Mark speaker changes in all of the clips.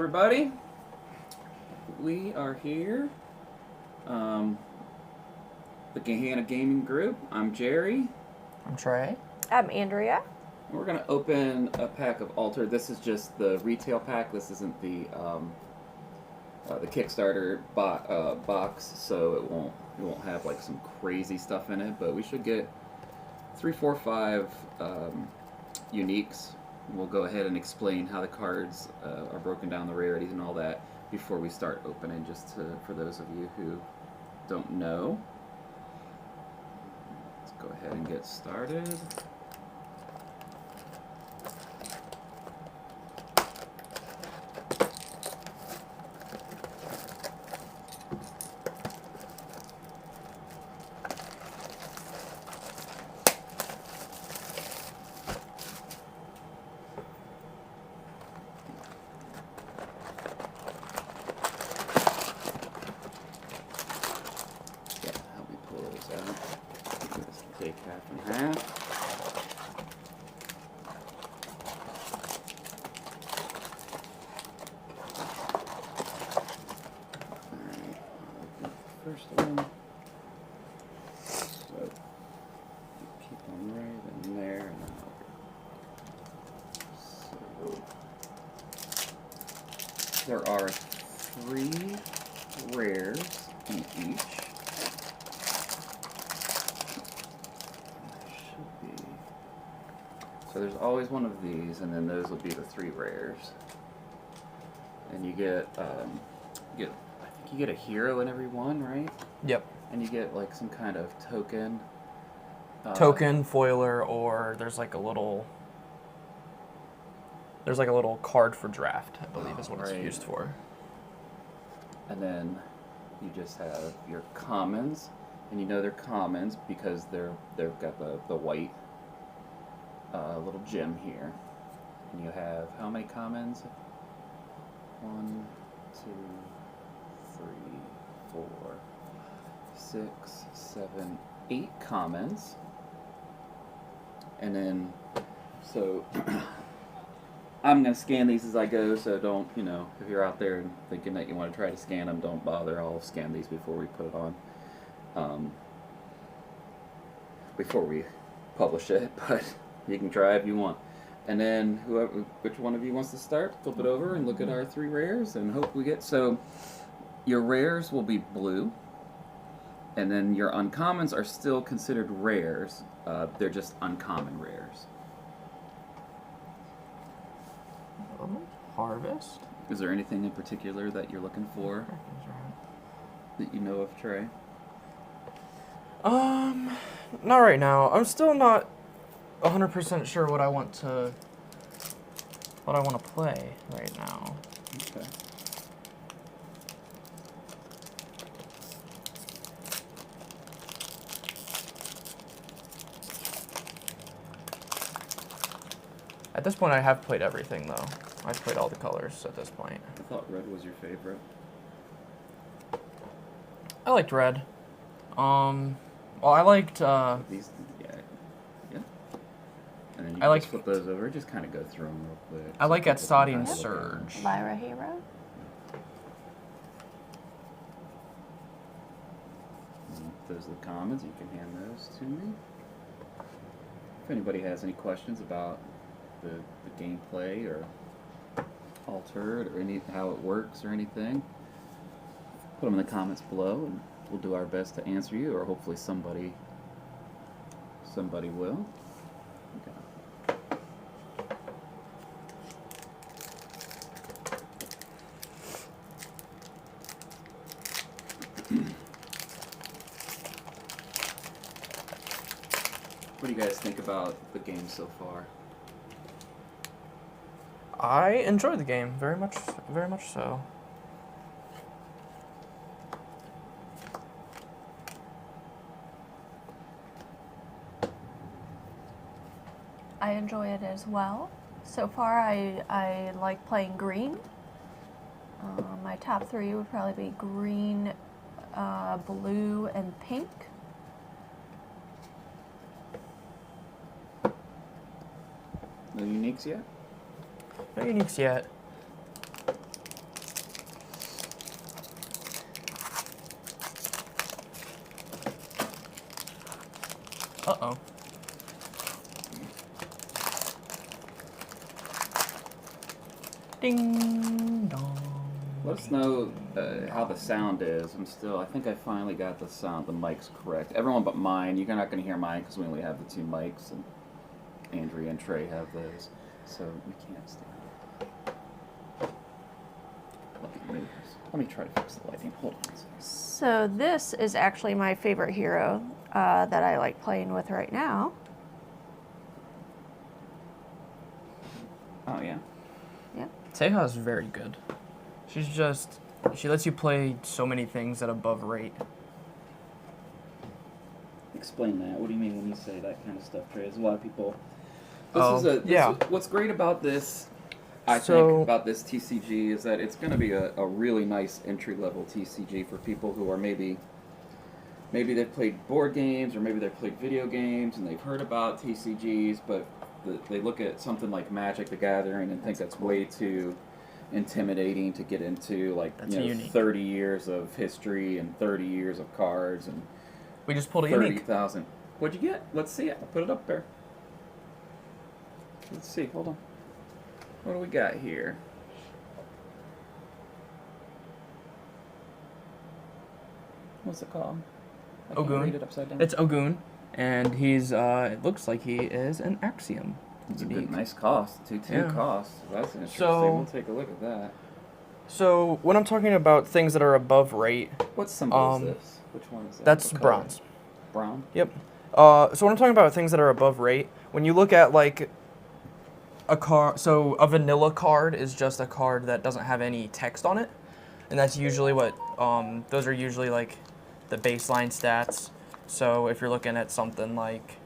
Speaker 1: everybody. We are here. The Gahanna Gaming Group. I'm Jerry.
Speaker 2: I'm Trey.
Speaker 3: I'm Andrea.
Speaker 1: We're going to open a pack of Altered. This is just the retail pack. This isn't the Kickstarter box, so it won't have like some crazy stuff in it. But we should get 3, 4, 5 uniques. We'll go ahead and explain how the cards are broken down, the rarities and all that, before we start opening, just for those of you who don't know. Let's go ahead and get started. Take half and half. Alright, first one. So keep them right in there and then so there are 3 rares in each. So there's always one of these, and then those will be the 3 rares. And you get, I think you get a hero in every one, right?
Speaker 2: Yep.
Speaker 1: And you get like some kind of token.
Speaker 2: Token, foiler, or there's like a little card for draft, I believe is what it's used for.
Speaker 1: And then you just have your commons, and you know they're commons because they've got the white little gem here. And you have how many commons? 1, 2, 3, 4, 6, 7, 8 commons. And then, so I'm going to scan these as I go, so don't, if you're out there thinking that you want to try to scan them, don't bother. I'll scan these before we put it on, before we publish it, but you can try if you want. And then which one of you wants to start, flip it over and look at our 3 rares and hope we get, so your rares will be blue, and then your uncommons are still considered rares. They're just uncommon rares.
Speaker 2: Harvest.
Speaker 1: Is there anything in particular that you're looking for that you know of, Trey?
Speaker 2: Not right now. I'm still not 100% sure what I want to play right now.
Speaker 1: Okay.
Speaker 2: At this point, I have played everything, though. I've played all the colors at this point.
Speaker 1: I thought red was your favorite.
Speaker 2: I liked red. Well, I liked,
Speaker 1: These, yeah. And then you can just flip those over, just kind of go through them real quick.
Speaker 2: I like Atstadian Surge.
Speaker 3: Lyra Hero.
Speaker 1: And those are the commons, you can hand those to me. If anybody has any questions about the gameplay or Altered or how it works or anything, put them in the comments below and we'll do our best to answer you, or hopefully somebody will. Okay. What do you guys think about the game so far?
Speaker 2: I enjoyed the game very much so.
Speaker 3: I enjoy it as well. So far, I like playing green. My top 3 would probably be green, blue, and pink.
Speaker 1: No uniques yet?
Speaker 2: No uniques yet. Uh-oh. Ding dong.
Speaker 1: Let us know how the sound is. I think I finally got the sound, the mics correct. Everyone but mine. You're not going to hear mine because we only have the 2 mics, and Andrea and Trey have those, so we can't stand it. Let me try to fix the lighting. Hold on a second.
Speaker 3: So this is actually my favorite hero that I like playing with right now.
Speaker 1: Oh, yeah?
Speaker 3: Yep.
Speaker 2: Teja is very good. She lets you play so many things at above rate.
Speaker 1: Explain that. What do you mean when you say that kind of stuff, Trey? There's a lot of people... What's great about this, I think, about this TCG is that it's going to be a really nice entry-level TCG for people who are maybe they've played board games or maybe they've played video games and they've heard about TCGs, but they look at something like Magic the Gathering and think that's way too intimidating to get into, like, 30 years of history and 30 years of cards and
Speaker 2: we just pulled a unique.
Speaker 1: 30,000. What'd you get? Let's see it. I'll put it up there. Let's see. Hold on. What do we got here? What's it called? I can't
Speaker 2: Ogun.
Speaker 1: read it upside down.
Speaker 2: It's Ogun, and he's it looks like he is an Axiom.
Speaker 1: It's a good, nice cost. 2/2 cost. That's interesting. We'll take a look at that.
Speaker 2: So when I'm talking about things that are above rate,
Speaker 1: what symbol is this? Which one is that?
Speaker 2: That's bronze.
Speaker 1: Brown?
Speaker 2: Yep. So when I'm talking about things that are above rate, when you look at like a card, so a vanilla card is just a card that doesn't have any text on it, and that's usually what those are usually like the baseline stats. So if you're looking at something like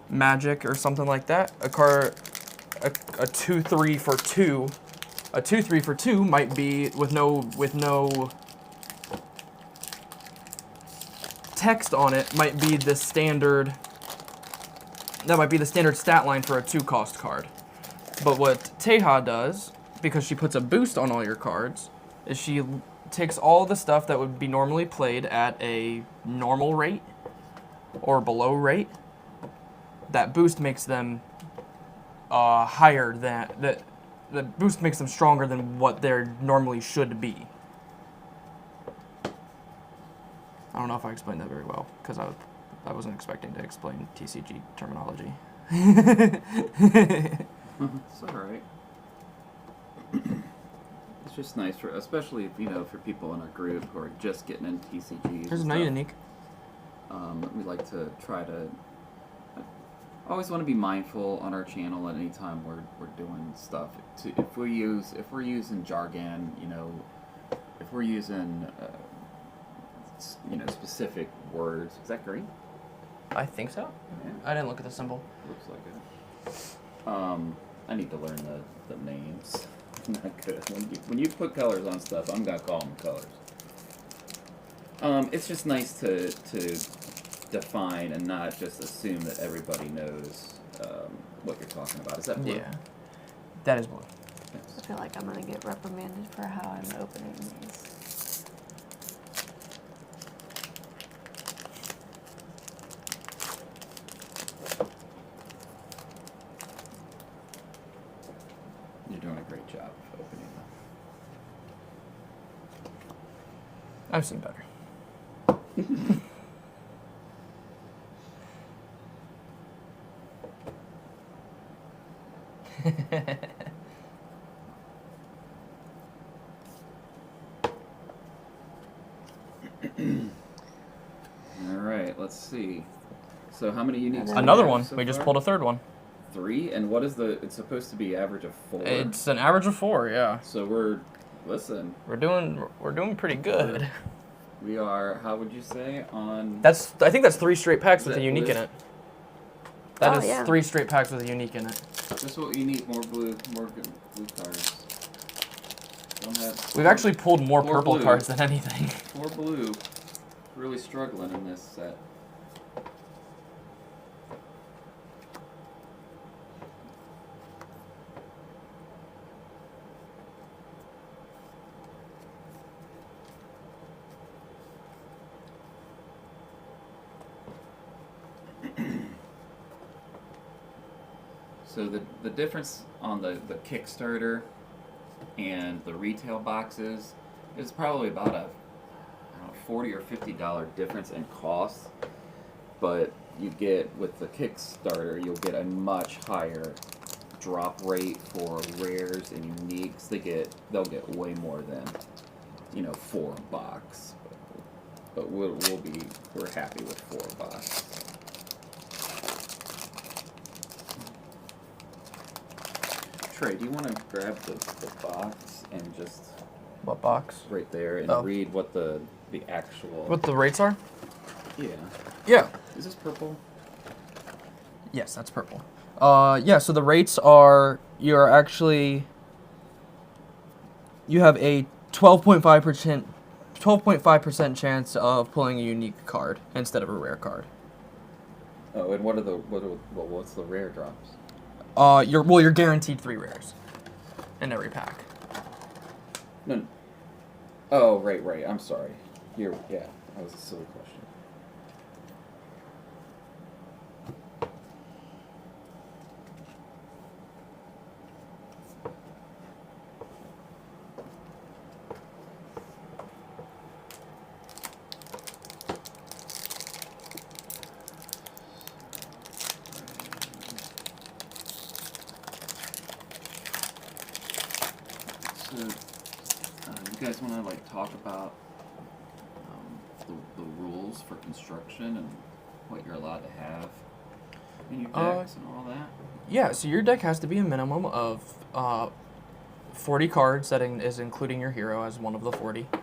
Speaker 2: Magic or something like that, a 2/3 for 2, a 2/3 for 2 might be with no text on it, might be the standard. That might be the standard stat line for a 2-cost card. But what Teja does, because she puts a boost on all your cards, is she takes all the stuff that would be normally played at a normal rate or below rate. That boost makes them higher than that. The boost makes them stronger than what they normally should be. I don't know if I explained that very well because I wasn't expecting to explain TCG terminology.
Speaker 1: It's all right. It's just nice for, especially for people in our group who are just getting into TCGs.
Speaker 2: Here's another unique.
Speaker 1: We like to try to. I always want to be mindful on our channel at any time we're doing stuff. If we're using jargon, if we're using specific words. Is that green?
Speaker 2: I think so.
Speaker 1: Yeah.
Speaker 2: I didn't look at the symbol.
Speaker 1: Looks like it. I need to learn the names. I'm not good. When you put colors on stuff, I'm gonna call them colors. It's just nice to define and not just assume that everybody knows what you're talking about. Is that blue?
Speaker 2: Yeah, that is blue.
Speaker 1: Yes.
Speaker 3: I feel like I'm gonna get reprimanded for how I'm opening these.
Speaker 1: You're doing a great job of opening them.
Speaker 2: I've seen better.
Speaker 1: All right, let's see. So how many uniques?
Speaker 2: Another one.
Speaker 1: So
Speaker 2: We just
Speaker 1: far?
Speaker 2: pulled a third one.
Speaker 1: 3, and what is it's supposed to be average of 4.
Speaker 2: It's an average of 4, yeah.
Speaker 1: So we're
Speaker 2: doing pretty good.
Speaker 1: We are, how would you say, on...
Speaker 2: I think that's 3 straight packs
Speaker 1: Is
Speaker 2: with a
Speaker 1: that
Speaker 2: unique
Speaker 1: blue?
Speaker 2: in it. That is
Speaker 3: yeah.
Speaker 2: 3 straight packs with a unique in it.
Speaker 1: Just what you need, more good blue cards. Don't have...
Speaker 2: We've actually pulled more
Speaker 1: Four
Speaker 2: purple
Speaker 1: blue.
Speaker 2: cards than anything.
Speaker 1: 4 blue. Really struggling in this set. So the difference on the Kickstarter and the retail boxes is probably about a $40 or $50 difference in cost, but you get with the Kickstarter, you'll get a much higher drop rate for rares and uniques. They'll get way more than 4 a box, but we're happy with 4 a box. Trey, do you want to grab the box and just
Speaker 2: What box?
Speaker 1: right there and read what the actual
Speaker 2: What the rates are?
Speaker 1: Yeah.
Speaker 2: Yeah.
Speaker 1: Is this purple?
Speaker 2: Yes, that's purple. Yeah, so the rates are, you have a 12.5% chance of pulling a unique card instead of a rare card.
Speaker 1: Oh, and what's the rare drops?
Speaker 2: You're guaranteed 3 rares in every pack.
Speaker 1: No. Oh, right. I'm sorry. That was a silly question. So, you guys want to talk about the rules for construction and what you're allowed to have in your decks and all that?
Speaker 2: Yeah, so your deck has to be a minimum of 40 cards, that is including your hero as one of the 40.
Speaker 1: Yeah.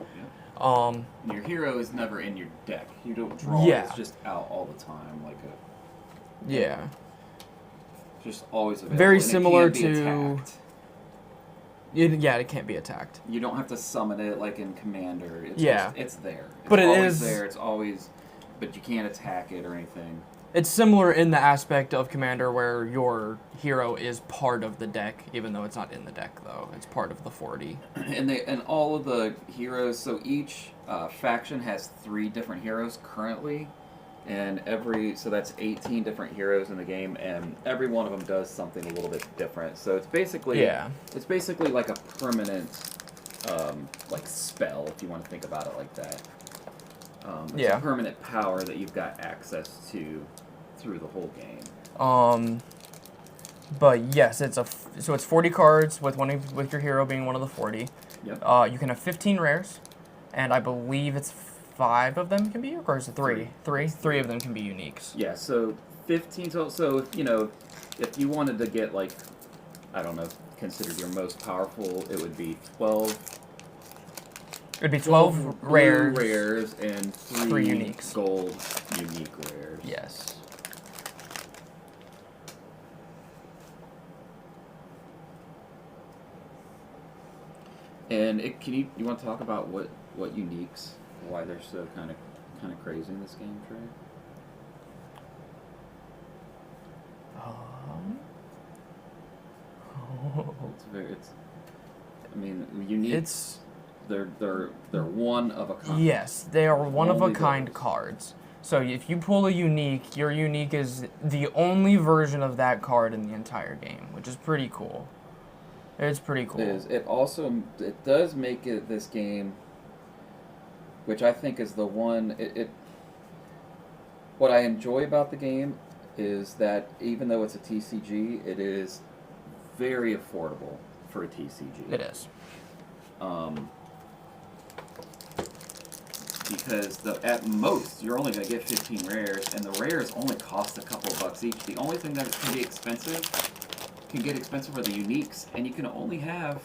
Speaker 1: And your hero is never in your deck. You don't draw it. It's just out all the time,
Speaker 2: Yeah.
Speaker 1: Just always available.
Speaker 2: Very
Speaker 1: and
Speaker 2: similar
Speaker 1: it can't be
Speaker 2: to...
Speaker 1: attacked.
Speaker 2: Yeah, it can't be attacked.
Speaker 1: You don't have to summon it like in Commander. It's it's there.
Speaker 2: But it
Speaker 1: always
Speaker 2: is
Speaker 1: there. It's always, but you can't attack it or anything.
Speaker 2: It's similar in the aspect of Commander where your hero is part of the deck, even though it's not in the deck though. It's part of the 40.
Speaker 1: And all of the heroes. So each faction has 3 different heroes currently, and so that's 18 different heroes in the game, and every one of them does something a little bit different. So it's basically like a permanent spell, if you want to think about it like that. It's a permanent power that you've got access to through the whole game.
Speaker 2: But yes, it's 40 cards with your hero being one of the 40.
Speaker 1: Yep.
Speaker 2: You can have 15 rares, and I believe it's 5 of them can be, or is it 3? 3 of them can be uniques.
Speaker 1: Yeah. So 15 total. So if you wanted to get considered your most powerful, it would be 12.
Speaker 2: It would be 12
Speaker 1: rares and 3
Speaker 2: uniques.
Speaker 1: Gold unique rares.
Speaker 2: Yes.
Speaker 1: And you want to talk about what uniques, why they're so kind of crazy in this game, Trey? Uniques. They're one of a kind.
Speaker 2: Yes, they are one of a kind cards. So if you pull a unique, your unique is the only version of that card in the entire game, which is pretty cool. It's pretty cool.
Speaker 1: It is. It does make this game, which I think is the one. What I enjoy about the game is that even though it's a TCG, it is very affordable for a TCG.
Speaker 2: It is.
Speaker 1: Because at most you're only going to get 15 rares, and the rares only cost a couple of bucks each. The only thing that can get expensive are the uniques, and you can only have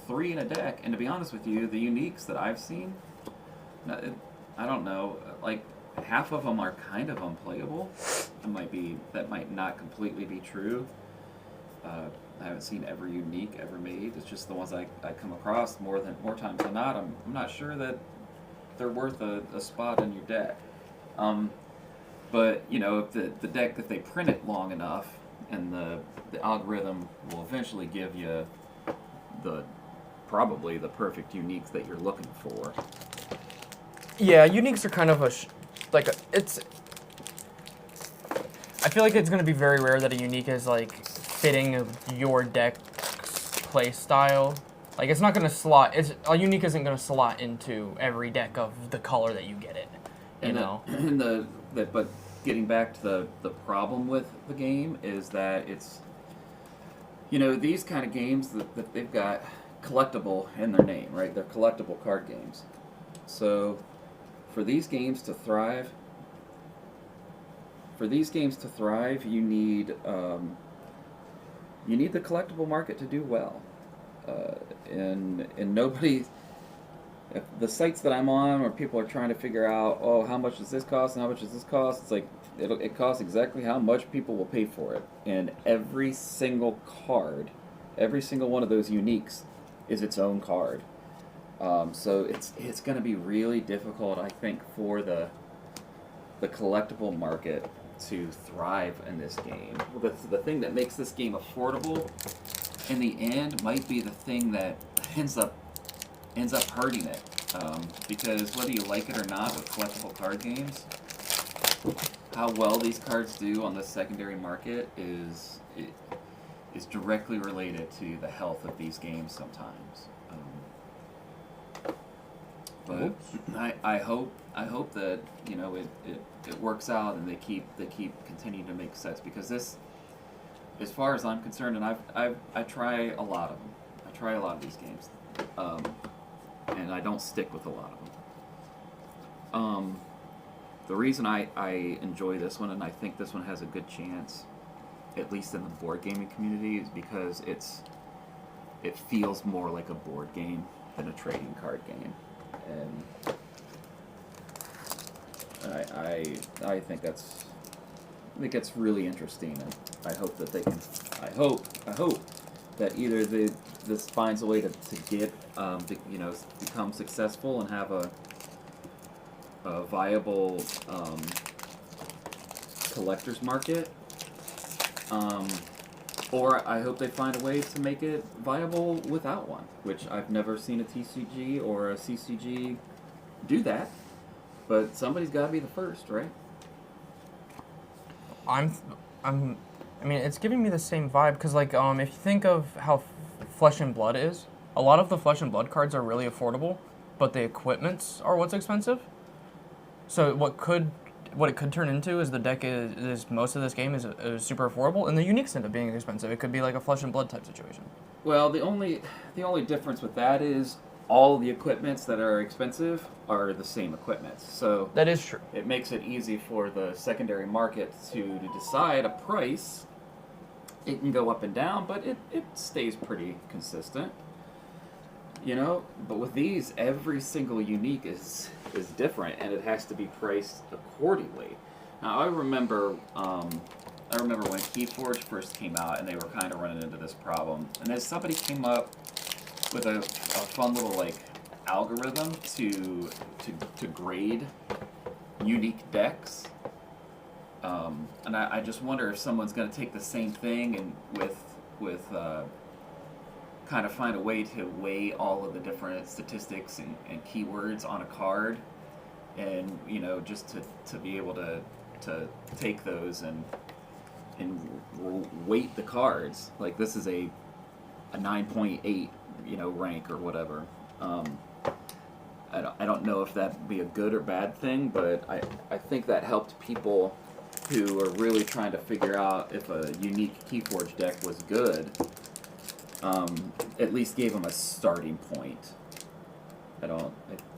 Speaker 1: 3 in a deck. And to be honest with you, the uniques that I've seen, I don't know, half of them are kind of unplayable. That might not completely be true. I haven't seen every unique ever made. It's just the ones I come across more times than not. I'm not sure that they're worth a spot in your deck. But if the deck, if they print it long enough, and the algorithm will eventually give you probably the perfect uniques that you're looking for.
Speaker 2: Yeah, uniques are kind of I feel like it's going to be very rare that a unique is fitting of your deck's play style. Like, it's not going to slot, a unique isn't going to slot into every deck of the color that you get it, you know?
Speaker 1: But getting back to the problem with the game is that it's, these kind of games that they've got collectible in their name, right? They're collectible card games. So for these games to thrive, you need the collectible market to do well. And nobody, if the sites that I'm on where people are trying to figure out, how much does this cost and how much does this cost, it's like it costs exactly how much people will pay for it. And every single card, every single one of those uniques is its own card. So it's going to be really difficult, I think, for the collectible market to thrive in this game. The thing that makes this game affordable in the end might be the thing that ends up hurting it, because whether you like it or not with collectible card games, how well these cards do on the secondary market is directly related to the health of these games sometimes. But I hope that it works out and they keep continuing to make sets, because this, as far as I'm concerned, and I try a lot of them. I try a lot of these games, and I don't stick with a lot of them. The reason I enjoy this one, and I think this one has a good chance, at least in the board gaming community, is because it feels more like a board game than a trading card game, and I think that's really interesting, and I hope that they can. I hope that either this finds a way to get become successful and have a viable collector's market, or I hope they find a way to make it viable without one, which I've never seen a TCG or a CCG do that. But somebody's got to be the first, right?
Speaker 2: I mean, it's giving me the same vibe, because, like, if you think of how Flesh and Blood is, a lot of the Flesh and Blood cards are really affordable, but the equipments are what's expensive. So what it could turn into is the deck is most of this game is super affordable, and the uniques end up being expensive. It could be like a Flesh and Blood type situation.
Speaker 1: Well, the only difference with that is all the equipments that are expensive are the same equipments. So
Speaker 2: that is true.
Speaker 1: It makes it easy for the secondary market to decide a price. It can go up and down, but it stays pretty consistent. But with these, every single unique is different, and it has to be priced accordingly. Now, I remember when Keyforge first came out, and they were kind of running into this problem. And then somebody came up with a fun little algorithm to grade unique decks. And I just wonder if someone's going to take the same thing and with kind of find a way to weigh all of the different statistics and keywords on a card, and just to be able to take those and weight the cards. Like, this is a 9.8 rank or whatever. I don't know if that'd be a good or bad thing, but I think that helped people who are really trying to figure out if a unique Keyforge deck was good. At least gave them a starting point. I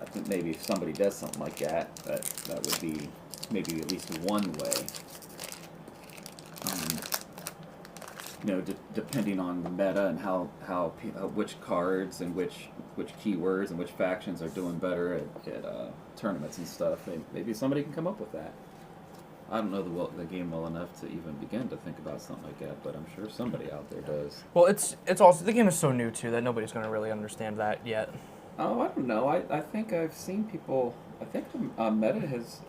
Speaker 1: think maybe if somebody does something like that would be maybe at least one way. Depending on the meta and how which cards and which keywords and which factions are doing better at tournaments and stuff. Maybe somebody can come up with that. I don't know the game well enough to even begin to think about something like that, but I'm sure somebody out there does.
Speaker 2: Well, it's also, the game is so new too that nobody's going to really understand that yet.
Speaker 1: Oh, I don't know. I think I've seen people. I think the meta has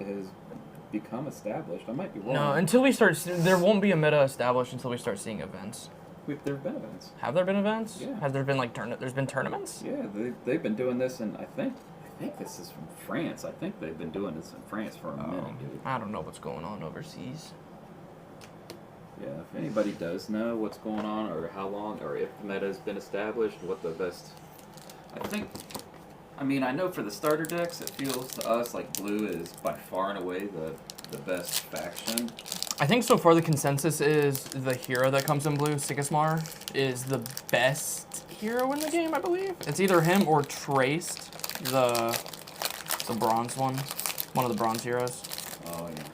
Speaker 1: become established. I might be wrong.
Speaker 2: No, until we start, there won't be a meta established until we start seeing events.
Speaker 1: There have been events.
Speaker 2: Have there been events?
Speaker 1: Yeah.
Speaker 2: Has there been there's been tournaments?
Speaker 1: Yeah, they've been doing this, and I think this is from France. I think they've been doing this in France for a minute, dude.
Speaker 2: I don't know what's going on overseas.
Speaker 1: Yeah, if anybody does know what's going on, or how long, or if the meta has been established, what the best... I mean, I know for the starter decks, it feels to us like blue is by far and away the best faction.
Speaker 2: I think so far the consensus is the hero that comes in blue, Sigismar, is the best hero in the game, I believe. It's either him or Traced, the bronze one of the bronze heroes.
Speaker 1: Oh, yeah.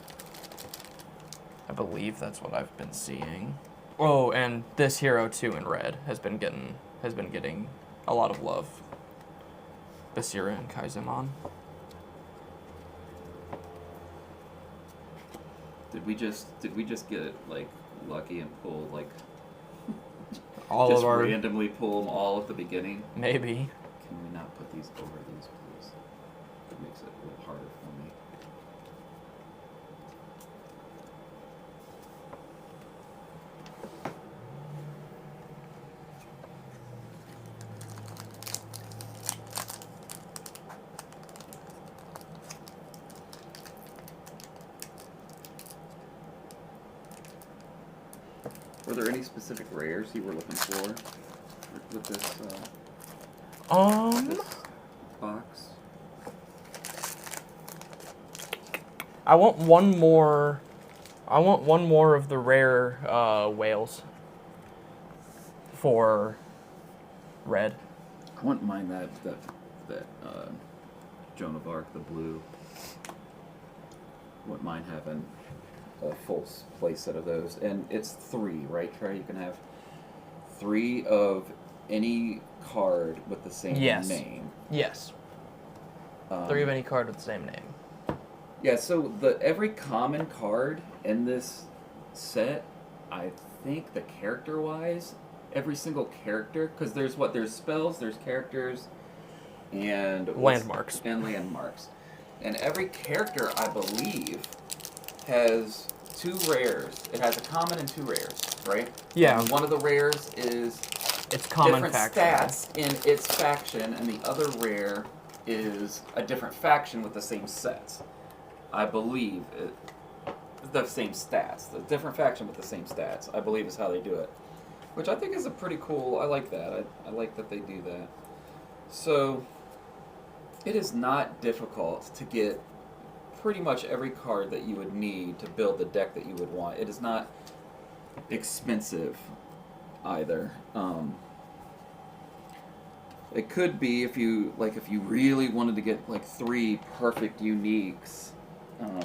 Speaker 2: I believe that's what I've been seeing. Oh, and this hero too in red has been getting a lot of love. Basira and Kaizenmon.
Speaker 1: Did we just get like lucky and pull like
Speaker 2: All
Speaker 1: just
Speaker 2: of our
Speaker 1: randomly pull them all at the beginning?
Speaker 2: maybe.
Speaker 1: Can we not put these over these, please? It makes it a little harder for me. Were there any specific rares you were looking for with this this box?
Speaker 2: I want one more of the rare whales for red.
Speaker 1: I wouldn't mind that Joan of Arc, the blue. Wouldn't mind having a full play set of those. And it's 3, right, Trey? You can have 3 of any card with the same name.
Speaker 2: Yes. 3 of any card with the same name.
Speaker 1: Yeah, so every common card in this set, I think the character-wise, every single character, because there's spells, there's characters, and
Speaker 2: Landmarks.
Speaker 1: And landmarks. And every character, I believe, has 2 rares. It has a common and 2 rares, right?
Speaker 2: Yeah.
Speaker 1: And one of the rares is
Speaker 2: It's common
Speaker 1: different
Speaker 2: faction.
Speaker 1: stats in its faction, and the other rare is a different faction with the same sets. I believe the same stats. The different faction with the same stats, I believe, is how they do it. Which I think is a pretty cool... I like that. I like that they do that. So, it is not difficult to get pretty much every card that you would need to build the deck that you would want. It is not expensive either. It could be if you really wanted to get like 3 perfect uniques. I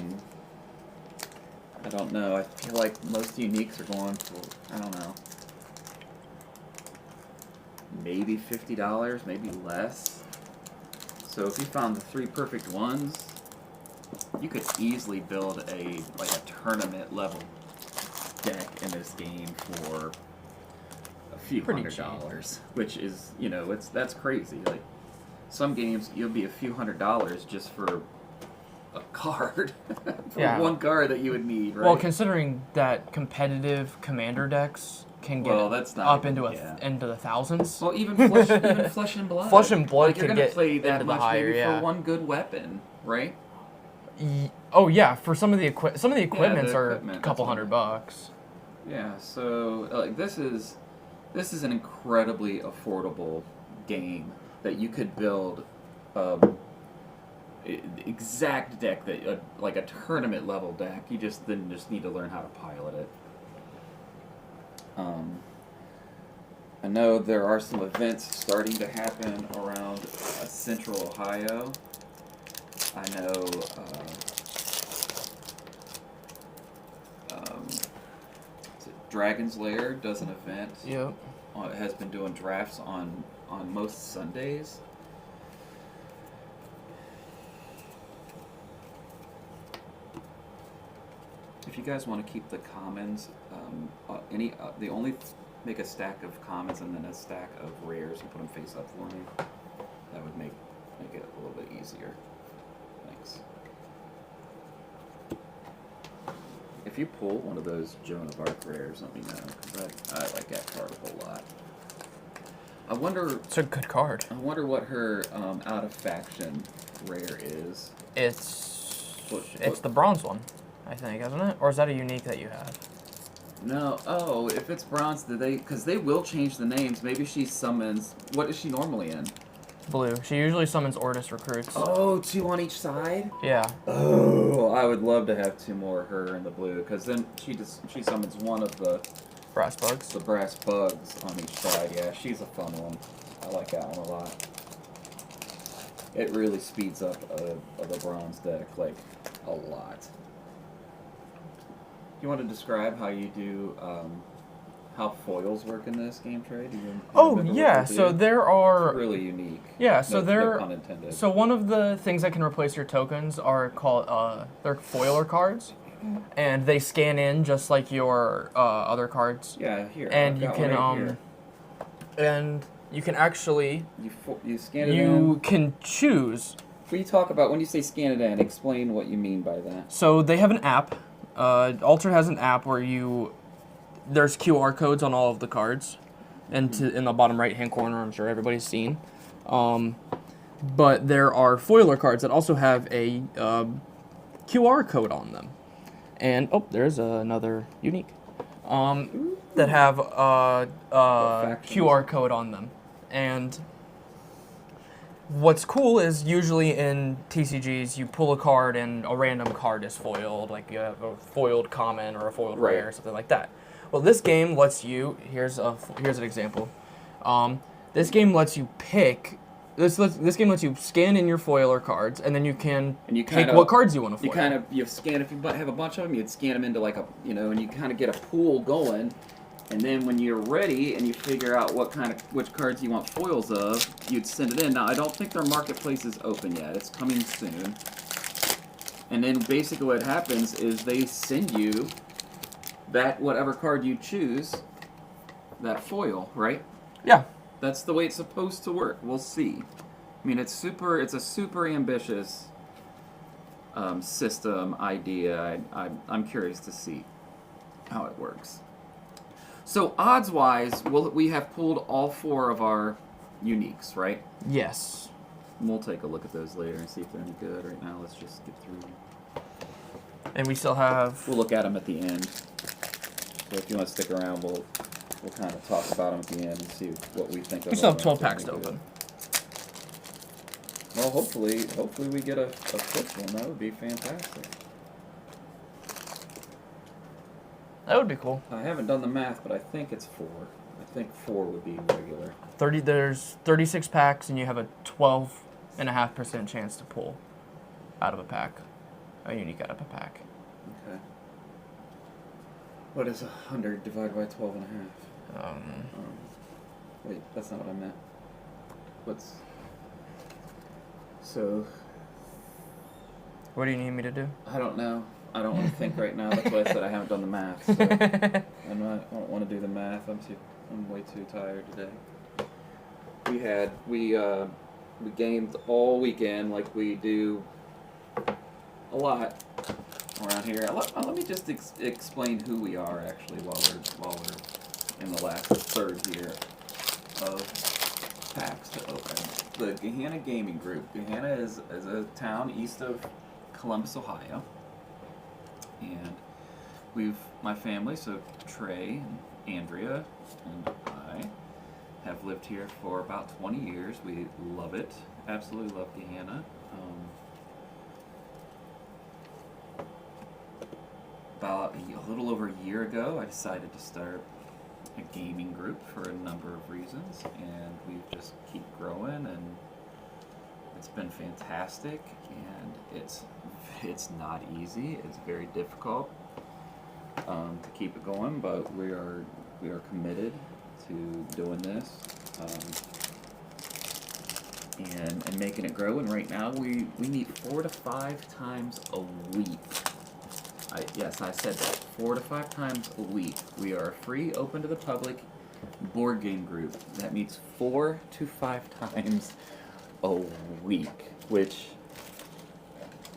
Speaker 1: don't know. I feel like most uniques are going for, I don't know, maybe $50, maybe less. So if you found the 3 perfect ones, you could easily build a tournament level deck in this game for a few
Speaker 2: Pretty
Speaker 1: $100s, which is, that's crazy. Like some games you'll be a few $100s just for a card, for one card that you would need, right?
Speaker 2: Well, considering that competitive commander decks can get
Speaker 1: that's not
Speaker 2: up
Speaker 1: even,
Speaker 2: into the thousands.
Speaker 1: Well, even Flesh and Blood.
Speaker 2: Flesh and Blood
Speaker 1: like, you're
Speaker 2: could
Speaker 1: gonna
Speaker 2: get
Speaker 1: play that
Speaker 2: into the
Speaker 1: much
Speaker 2: higher,
Speaker 1: maybe for one good weapon, right?
Speaker 2: Oh yeah, for some of the equipments are
Speaker 1: equipment,
Speaker 2: a couple
Speaker 1: that's
Speaker 2: $100.
Speaker 1: Yeah, so like this is an incredibly affordable game that you could build exact deck that like a tournament level deck. You just need to learn how to pilot it. I know there are some events starting to happen around Central Ohio. I know Dragon's Lair does an event.
Speaker 2: Yep.
Speaker 1: It has been doing drafts on most Sundays. If you guys want to keep the commons, they only make a stack of commons and then a stack of rares and put them face up for me. That would make it a little bit easier. Thanks. If you pull one of those Joan of Arc rares, let me know, because I like that card a whole lot. I wonder...
Speaker 2: It's a good card.
Speaker 1: I wonder what her out of faction rare is.
Speaker 2: It's the bronze one, I think, isn't it? Or is that a unique that you have?
Speaker 1: No. Oh, if it's bronze, do they? Because they will change the names. Maybe she summons. What is she normally in?
Speaker 2: Blue. She usually summons Ortis recruits.
Speaker 1: Oh, 2 on each side.
Speaker 2: Yeah.
Speaker 1: Oh, I would love to have 2 more of her in the blue, because then she summons one of the
Speaker 2: Brass bugs.
Speaker 1: the brass bugs on each side. Yeah, she's a fun one. I like that one a lot. It really speeds up the bronze deck like a lot. You want to describe how you do how foils work in this game trade?
Speaker 2: Oh yeah, so there are
Speaker 1: it's really unique.
Speaker 2: Yeah, so
Speaker 1: no pun intended.
Speaker 2: So one of the things that can replace your tokens are called they're foiler cards, and they scan in just like your other cards.
Speaker 1: Yeah, here.
Speaker 2: And
Speaker 1: I've
Speaker 2: you
Speaker 1: got
Speaker 2: can
Speaker 1: one right here.
Speaker 2: and you can actually
Speaker 1: you scan it in.
Speaker 2: you can choose.
Speaker 1: When you talk about when you say scan it in, explain what you mean by that.
Speaker 2: So they have an app. Altered has an app where there's QR codes on all of the cards, and in the bottom right hand corner, I'm sure everybody's seen. But there are foiler cards that also have a QR code on them, and there's another unique that have a QR code on them. And what's cool is usually in TCGs you pull a card and a random card is foiled, like you have a foiled common or a foiled rare or something like that. Well, this game lets you. Here's an example. This game lets you pick. This game lets you scan in your foiler cards, and then you can pick what cards you want to foil.
Speaker 1: You scan if you have a bunch of them, you'd scan them into like and you kind of get a pool going, and then when you're ready and you figure out which cards you want foils of, you'd send it in. Now I don't think their marketplace is open yet. It's coming soon. And then basically what happens is they send you that whatever card you choose, that foil, right?
Speaker 2: Yeah.
Speaker 1: That's the way it's supposed to work. We'll see. I mean, it's a super ambitious system idea. I'm curious to see how it works. So odds-wise, we have pulled all 4 of our uniques, right?
Speaker 2: Yes.
Speaker 1: We'll take a look at those later and see if they're any good. Right now, let's just get through them.
Speaker 2: And we still have.
Speaker 1: We'll look at them at the end. So if you want to stick around, we'll kind of talk about them at the end and see what we think of them.
Speaker 2: We still have 12 packs to open.
Speaker 1: Well, hopefully we get a 5th one. That would be fantastic.
Speaker 2: That would be cool.
Speaker 1: I haven't done the math, but I think it's 4. I think 4 would be regular.
Speaker 2: There's 36 packs, and you have a 12.5% chance to pull out of a pack. A unique out of a pack.
Speaker 1: Okay. What is 100 divided by 12.5? Wait, that's not what I meant. So...
Speaker 2: What do you need me to do?
Speaker 1: I don't know. I don't want to think right now. That's why I said I haven't done the math. So I don't want to do the math. I'm way too tired today. We gamed all weekend like we do a lot around here. Let me just explain who we are actually while we're in the last third here of packs to open. The Gahanna Gaming Group. Gahanna is a town east of Columbus, Ohio. And my family, so Trey and Andrea and I, have lived here for about 20 years. We love it. Absolutely love Gahanna. About a little over a year ago, I decided to start a gaming group for a number of reasons, and we just keep growing, and it's been fantastic, and it's not easy. It's very difficult to keep it going, but we are committed to doing this and making it grow. And right now we meet 4 to 5 times a week. Yes, I said that. 4 to 5 times a week. We are a free, open to the public board game group that meets 4 to 5 times a week, which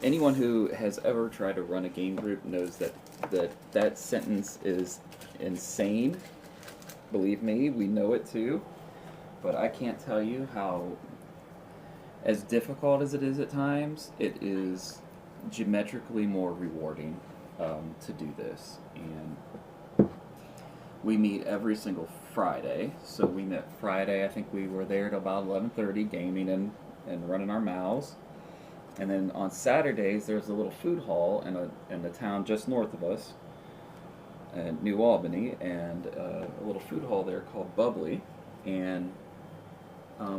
Speaker 1: anyone who has ever tried to run a game group knows that sentence is insane. Believe me, we know it too. But I can't tell you how, as difficult as it is at times, it is geometrically more rewarding to do this. And we meet every single Friday. So we met Friday. I think we were there at about 11:30, gaming and running our mouths. And then on Saturdays, there's a little food hall in the town just north of us, in New Albany, and a little food hall there called Bubbly, and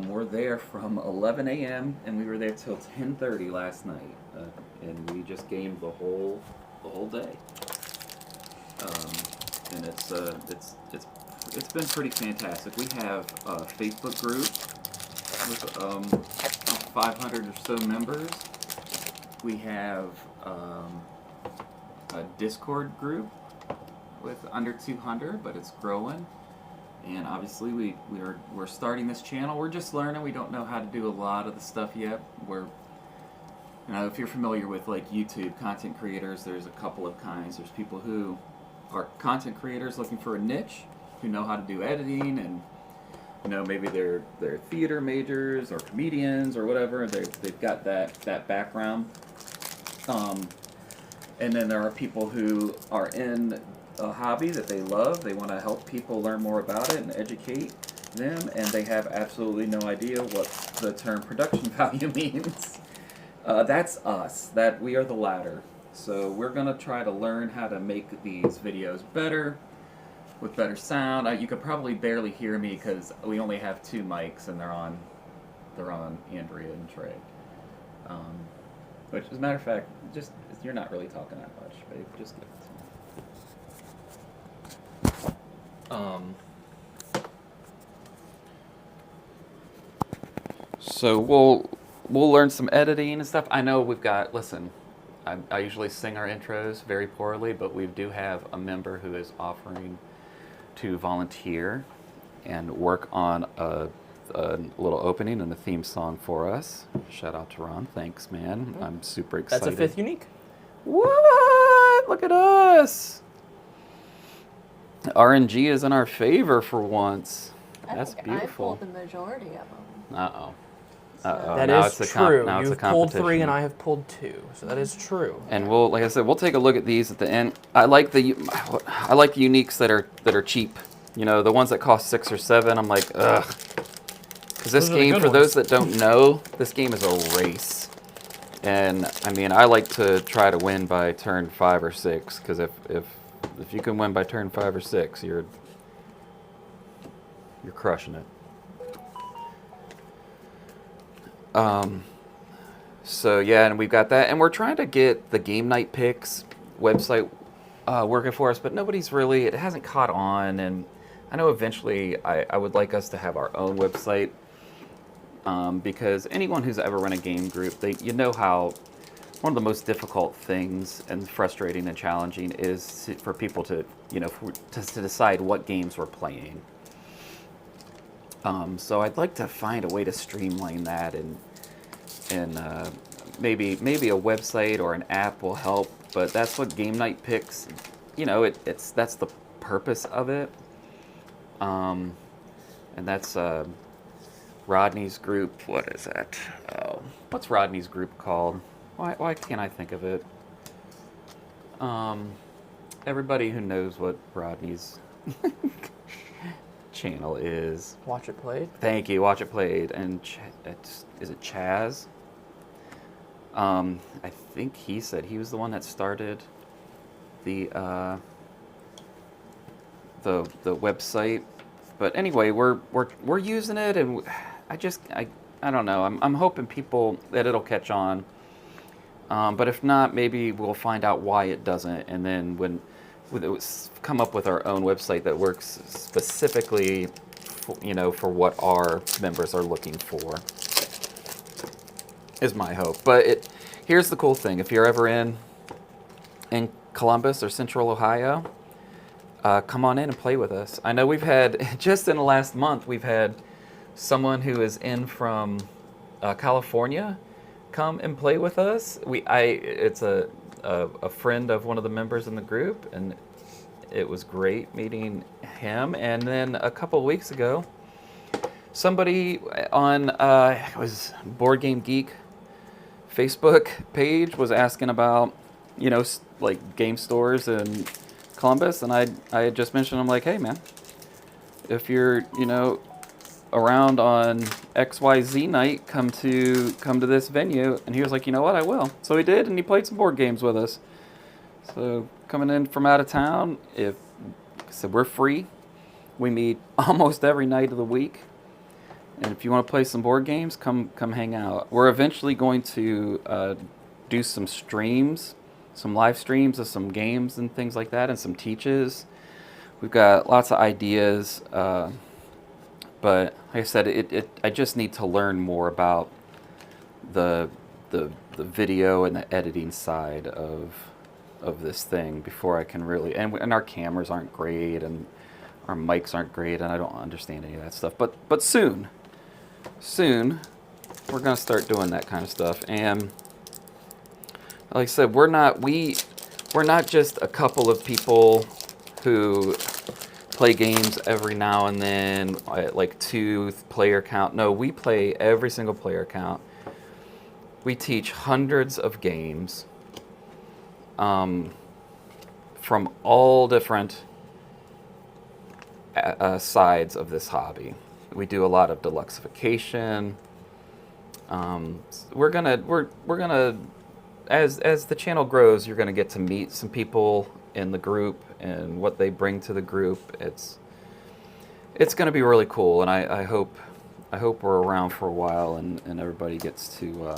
Speaker 1: we're there from 11 a.m. and we were there till 10:30 last night, and we just gamed the whole day. And it's been pretty fantastic. We have a Facebook group with 500 or so members. We have a Discord group with under 200, but it's growing. And obviously we're starting this channel. We're just learning. We don't know how to do a lot of the stuff yet. If you're familiar with like YouTube content creators, there's a couple of kinds. There's people who are content creators looking for a niche, who know how to do editing, and maybe they're theater majors or comedians or whatever. They've got that background. And then there are people who are in a hobby that they love. They want to help people learn more about it and educate them, and they have absolutely no idea what the term production value means. That's us. That we are the latter. So we're gonna try to learn how to make these videos better, with better sound. You could probably barely hear me because we only have 2 mics, and they're on Andrea and Trey. Which, as a matter of fact, you're not really talking that much, babe. Just give it to me. So we'll learn some editing and stuff. I know we've got. Listen, I usually sing our intros very poorly, but we do have a member who is offering to volunteer and work on a little opening and a theme song for us. Shout out to Ron. Thanks, man. I'm super excited.
Speaker 2: That's a 5th unique.
Speaker 1: What? Look at us. RNG is in our favor for once. That's beautiful.
Speaker 3: I pulled the majority of them.
Speaker 1: Uh-oh.
Speaker 2: That is true. You've pulled 3 and I have pulled 2, so that is true.
Speaker 1: And like I said, we'll take a look at these at the end. I like the uniques that are cheap. The ones that cost 6 or 7. I'm like, ugh. Because this game, for those that don't know, this game is a race. And I mean, I like to try to win by turn 5 or 6. Because if you can win by turn 5 or 6, you're crushing it. So yeah, and we've got that, and we're trying to get the GameNightPicks website working for us, but it hasn't caught on, and I know eventually I would like us to have our own website, because anyone who's ever run a game group, how one of the most difficult things and frustrating and challenging is for people to decide what games we're playing. So I'd like to find a way to streamline that, and maybe a website or an app will help. But that's what GameNightPicks, that's the purpose of it. And that's Rodney's group. What is that? Oh, what's Rodney's group called? Why can't I think of it? Everybody who knows what Rodney's channel is.
Speaker 2: Watch It Played.
Speaker 1: Thank you, Watch It Played. And is it Chaz? I think he said he was the one that started the website. But anyway, we're using it, and I don't know. I'm hoping that it'll catch on. But if not, maybe we'll find out why it doesn't, and then when come up with our own website that works specifically, for what our members are looking for. Is my hope. But here's the cool thing: if you're ever in Columbus or Central Ohio, come on in and play with us. I know we've had, just in the last month, we've had someone who is in from California come and play with us. It's a friend of one of the members in the group, and it was great meeting him. And then a couple of weeks ago, somebody on it was Board Game Geek Facebook page was asking about, like game stores in Columbus, and I had just mentioned, I'm like, hey man, if you're around on XYZ night, come to this venue. And he was like, you know what, I will. So he did, and he played some board games with us. So coming in from out of town, like I said, we're free. We meet almost every night of the week. And if you want to play some board games, come hang out. We're eventually going to do some streams, some live streams of some games and things like that, and some teaches. We've got lots of ideas, but like I said, I just need to learn more about the video and the editing side of this thing before I can really. And our cameras aren't great, and our mics aren't great, and I don't understand any of that stuff. But soon, we're gonna start doing that kind of stuff. And like I said, we're not just a couple of people who play games every now and then at like 2-player count. No, we play every single player count. We teach hundreds of games from all different sides of this hobby. We do a lot of deluxification. We're gonna as the channel grows, you're gonna get to meet some people in the group and what they bring to the group. It's gonna be really cool, and I hope we're around for a while and everybody gets to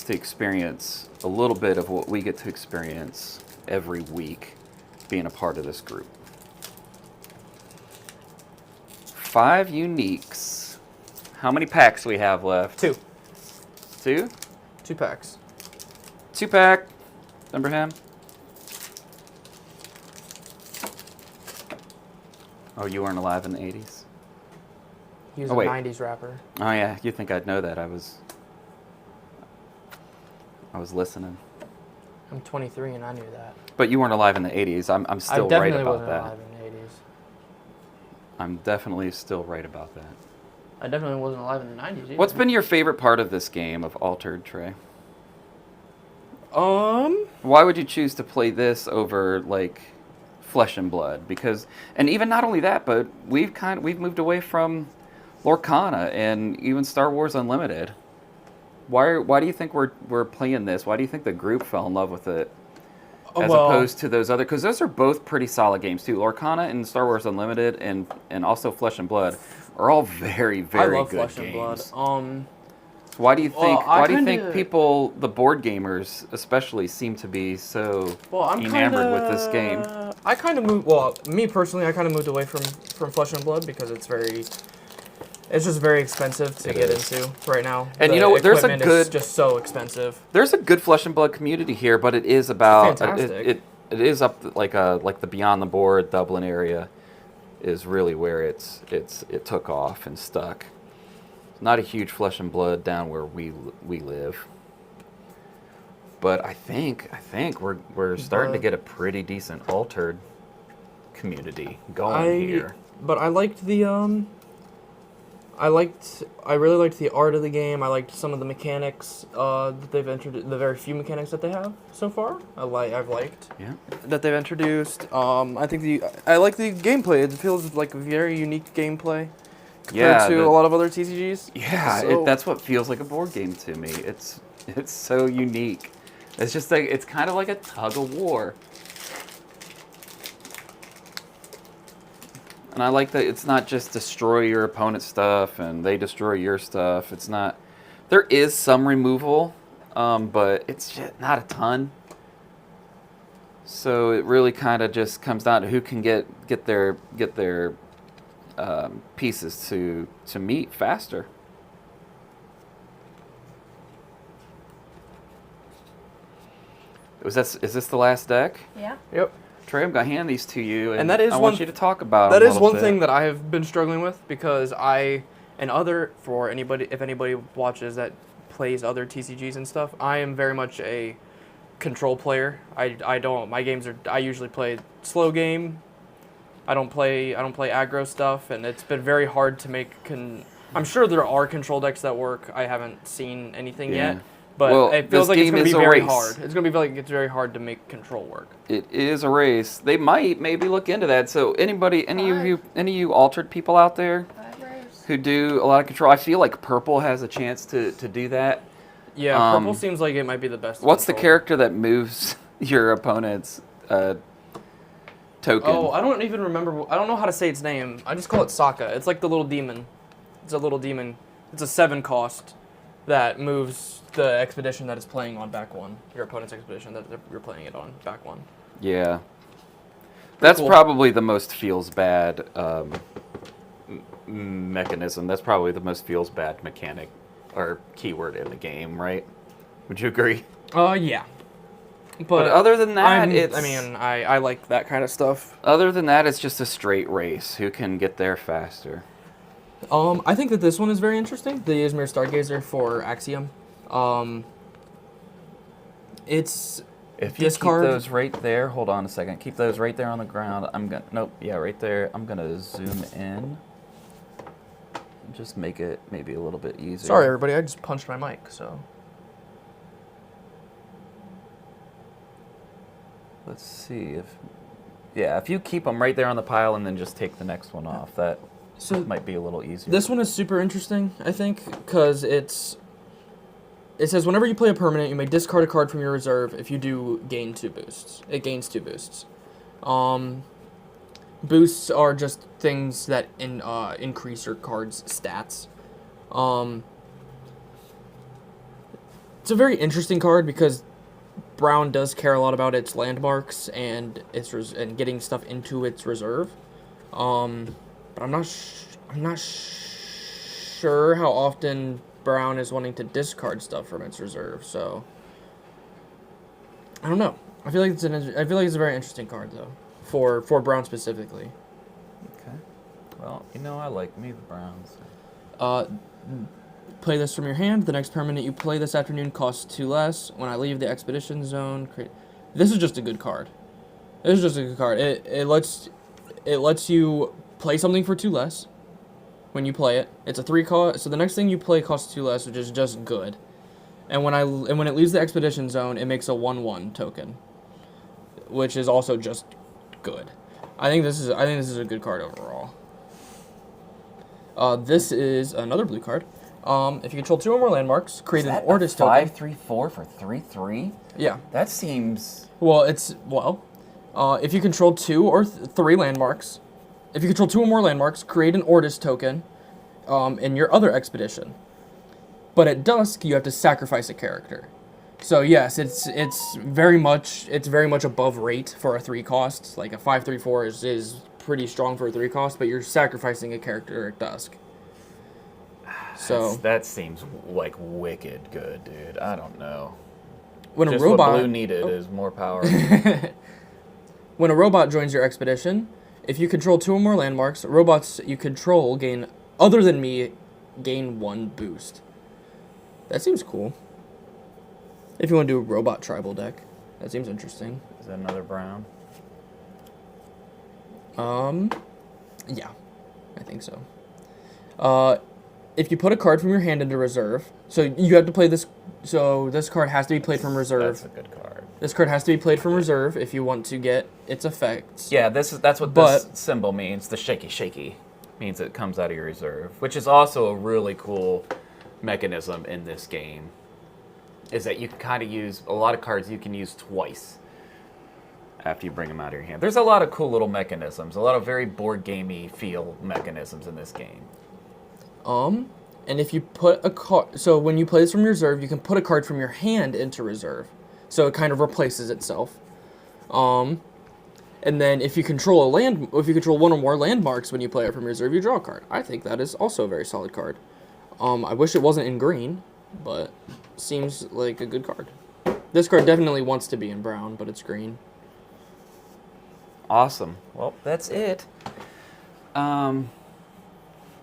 Speaker 1: experience a little bit of what we get to experience every week being a part of this group. 5 uniques. How many packs we have left?
Speaker 2: 2.
Speaker 1: 2?
Speaker 2: 2 packs.
Speaker 1: 2-pack. Remember him? Oh, you weren't alive in the 80s?
Speaker 2: He was
Speaker 1: Oh,
Speaker 2: a
Speaker 1: wait.
Speaker 2: 90s rapper.
Speaker 1: Oh yeah, you think I'd know that? I was listening.
Speaker 2: I'm 23 and I knew that.
Speaker 1: But you weren't alive in the 80s. I'm still right about that.
Speaker 2: I definitely wasn't alive in the 80s.
Speaker 1: I'm definitely still right about that.
Speaker 2: I definitely wasn't alive in the 90s either.
Speaker 1: What's been your favorite part of this game of Altered, Trey? Why would you choose to play this over like Flesh and Blood? Because, and even not only that, but we've moved away from Lorcana and even Star Wars Unlimited. Why do you think we're playing this? Why do you think the group fell in love with it as opposed to those other? Because those are both pretty solid games too. Lorcana and Star Wars Unlimited and also Flesh and Blood are all very, very
Speaker 2: I love
Speaker 1: good
Speaker 2: Flesh
Speaker 1: games.
Speaker 2: and Blood.
Speaker 1: Why do you think?
Speaker 2: Well,
Speaker 1: why do you think people, the board gamers especially, seem to be so enamored with this game?
Speaker 2: I kind of moved. Well, me personally, I kind of moved away from Flesh and Blood because it's just very expensive to get into right now.
Speaker 1: And
Speaker 2: the
Speaker 1: you know what? There's a
Speaker 2: equipment
Speaker 1: good.
Speaker 2: is just so expensive.
Speaker 1: There's a good Flesh and Blood community here, but it is about
Speaker 2: Fantastic.
Speaker 1: it is up like the Beyond the Board Dublin area is really where it took off and stuck. Not a huge Flesh and Blood down where we live, but I think we're starting to get a pretty decent Altered community going here.
Speaker 2: But I liked the I really liked the art of the game. I liked some of the mechanics that they've introduced. The very few mechanics that they have so far, I've liked.
Speaker 1: Yeah.
Speaker 2: That they've introduced. I like the gameplay. It feels like a very unique gameplay compared to a lot of other TCGs.
Speaker 1: Yeah,
Speaker 2: So,
Speaker 1: that's what feels like a board game to me. It's so unique. It's just like it's kind of like a tug of war. And I like that it's not just destroy your opponent's stuff and they destroy your stuff. It's not. There is some removal, but it's just not a ton. So it really kind of just comes down to who can get their pieces to meet faster. Is this the last deck?
Speaker 3: Yeah.
Speaker 2: Yep.
Speaker 1: Trey, I'm gonna hand these to you, and
Speaker 2: that is
Speaker 1: I
Speaker 2: one
Speaker 1: want you to talk about.
Speaker 2: That
Speaker 1: them a
Speaker 2: is
Speaker 1: little
Speaker 2: one
Speaker 1: bit.
Speaker 2: thing that I have been struggling with because if anybody watches that plays other TCGs and stuff, I am very much a control player. I usually play slow game. I don't play aggro stuff, and it's been very hard to make I'm sure there are control decks that work. I haven't seen anything yet, But
Speaker 1: Well,
Speaker 2: it feels
Speaker 1: this
Speaker 2: like it's
Speaker 1: game
Speaker 2: going to
Speaker 1: is
Speaker 2: be
Speaker 1: a
Speaker 2: very
Speaker 1: race.
Speaker 2: hard. It's going to be like it's very hard to make control work.
Speaker 1: It is a race. They might maybe look into that. So any of you altered people out there
Speaker 3: 5 rows.
Speaker 1: who do a lot of control, I feel like purple has a chance to do that.
Speaker 2: Yeah, purple seems like it might be the best.
Speaker 1: What's the
Speaker 2: control.
Speaker 1: character that moves your opponent's token?
Speaker 2: Oh, I don't even remember. I don't know how to say its name. I just call it Sokka. It's like the little demon. It's a little demon. It's a 7 cost that moves the expedition that is playing on back 1. Your opponent's expedition that you're playing it on back 1.
Speaker 1: Yeah. That's
Speaker 2: cool.
Speaker 1: probably the most feels bad mechanism. That's probably the most feels bad mechanic or keyword in the game, right? Would you agree?
Speaker 2: Yeah.
Speaker 1: But other than that,
Speaker 2: I like that kind of stuff.
Speaker 1: Other than that, it's just a straight race. Who can get there faster?
Speaker 2: I think that this one is very interesting. The Izmir Stargazer for Axiom. It's
Speaker 1: If you
Speaker 2: discard.
Speaker 1: keep those right there, hold on a second. Keep those right there on the ground. Right there. I'm gonna zoom in. Just make it maybe a little bit easier.
Speaker 2: Sorry, everybody. I just punched my mic, so.
Speaker 1: Let's see if you keep them right there on the pile and then just take the next one off, that might be a little easier.
Speaker 2: This one is super interesting, I think, because it says whenever you play a permanent, you may discard a card from your reserve. If you do, gain 2 boosts. It gains 2 boosts. Boosts are just things that increase your card's stats. It's a very interesting card because Brown does care a lot about its landmarks and and getting stuff into its reserve. But I'm not sure how often Brown is wanting to discard stuff from its reserve. So I don't know. I feel like it's a very interesting card though for Brown specifically.
Speaker 1: Okay. Well, I like me the Browns.
Speaker 2: Play this from your hand. The next permanent you play this afternoon costs 2 less. When I leave the expedition zone, this is just a good card. This is just a good card. It lets you play something for 2 less when you play it. It's a 3 cost, so the next thing you play costs 2 less, which is just good. And when it leaves the expedition zone, it makes a 1/1 token, which is also just good. I think this is a good card overall. This is another blue card. If you control 2 or more landmarks, create an Ortis token.
Speaker 1: 5/3/4 for 3/3?
Speaker 2: Yeah.
Speaker 1: That seems.
Speaker 2: If you control 2 or 3 landmarks, if you control 2 or more landmarks, create an Ortis token in your other expedition. But at dusk, you have to sacrifice a character. So yes, it's very much above rate for a 3 cost. Like a 5/3/4 is pretty strong for a 3 cost, but you're sacrificing a character at dusk. So
Speaker 1: that seems like wicked good, dude. I don't know.
Speaker 2: When
Speaker 1: Just
Speaker 2: a robot
Speaker 1: what blue needed is more power.
Speaker 2: When a robot joins your expedition, if you control 2 or more landmarks, robots you control gain 1 boost. That seems cool. If you want to do a robot tribal deck, that seems interesting.
Speaker 1: Is that another brown?
Speaker 2: Yeah, I think so. If you put a card from your hand into reserve, so you have to play this. So this card has to be played from reserve.
Speaker 1: That's a good card.
Speaker 2: This card has to be played from reserve if you want to get its effects.
Speaker 1: Yeah, that's what this symbol means. The shaky means it comes out of your reserve, which is also a really cool mechanism in this game. Is that you can kind of use a lot of cards you can use twice after you bring them out of your hand. There's a lot of cool little mechanisms, a lot of very board gamey feel mechanisms in this game.
Speaker 2: And if you put a card, so when you play this from your reserve, you can put a card from your hand into reserve, so it kind of replaces itself. And then if you control if you control 1 or more landmarks when you play it from your reserve, you draw a card. I think that is also a very solid card. I wish it wasn't in green, but seems like a good card. This card definitely wants to be in brown, but it's green.
Speaker 1: Awesome. Well, that's it.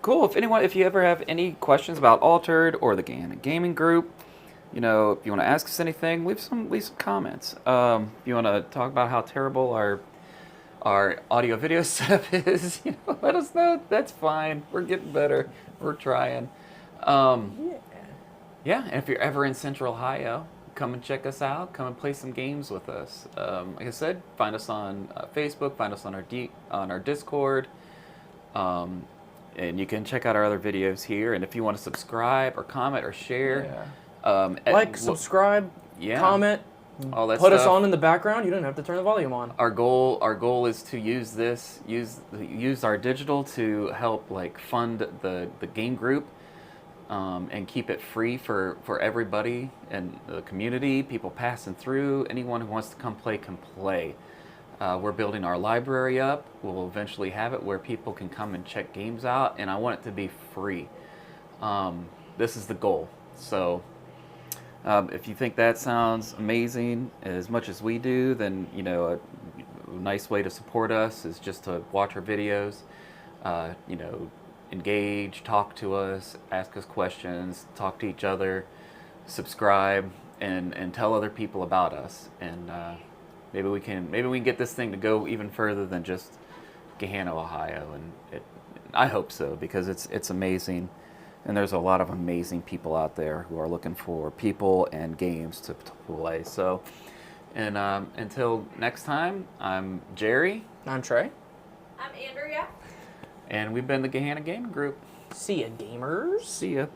Speaker 1: Cool. If you ever have any questions about Altered or the Gahanna Gaming Group, if you want to ask us anything, leave some comments. If you want to talk about how terrible our audio video setup is, let us know. That's fine. We're getting better. We're trying.
Speaker 4: Yeah, and if you're ever in Central Ohio, come and check us out. Come and play some games with us. Like I said, find us on Facebook. Find us on our Discord. And you can check out our other videos here. And if you want to subscribe or comment or share,
Speaker 2: Subscribe,
Speaker 4: yeah,
Speaker 2: comment,
Speaker 4: all that
Speaker 2: put
Speaker 4: stuff.
Speaker 2: us on in the background. You don't have to turn the volume on.
Speaker 4: Our goal is to use our digital to help like fund the game group, and keep it free for everybody in the community, people passing through. Anyone who wants to come play can play. We're building our library up. We'll eventually have it where people can come and check games out, and I want it to be free. This is the goal. So if you think that sounds amazing as much as we do, then a nice way to support us is just to watch our videos, engage, talk to us, ask us questions, talk to each other, subscribe, and tell other people about us. And maybe we can get this thing to go even further than just Gahanna, Ohio. And I hope so, because it's amazing. And there's a lot of amazing people out there who are looking for people and games to play. So, and until next time, I'm Jerry.
Speaker 2: I'm Trey.
Speaker 3: I'm Andrea.
Speaker 4: And we've been the Gahanna Gaming Group.
Speaker 2: See ya, gamers.
Speaker 4: See ya.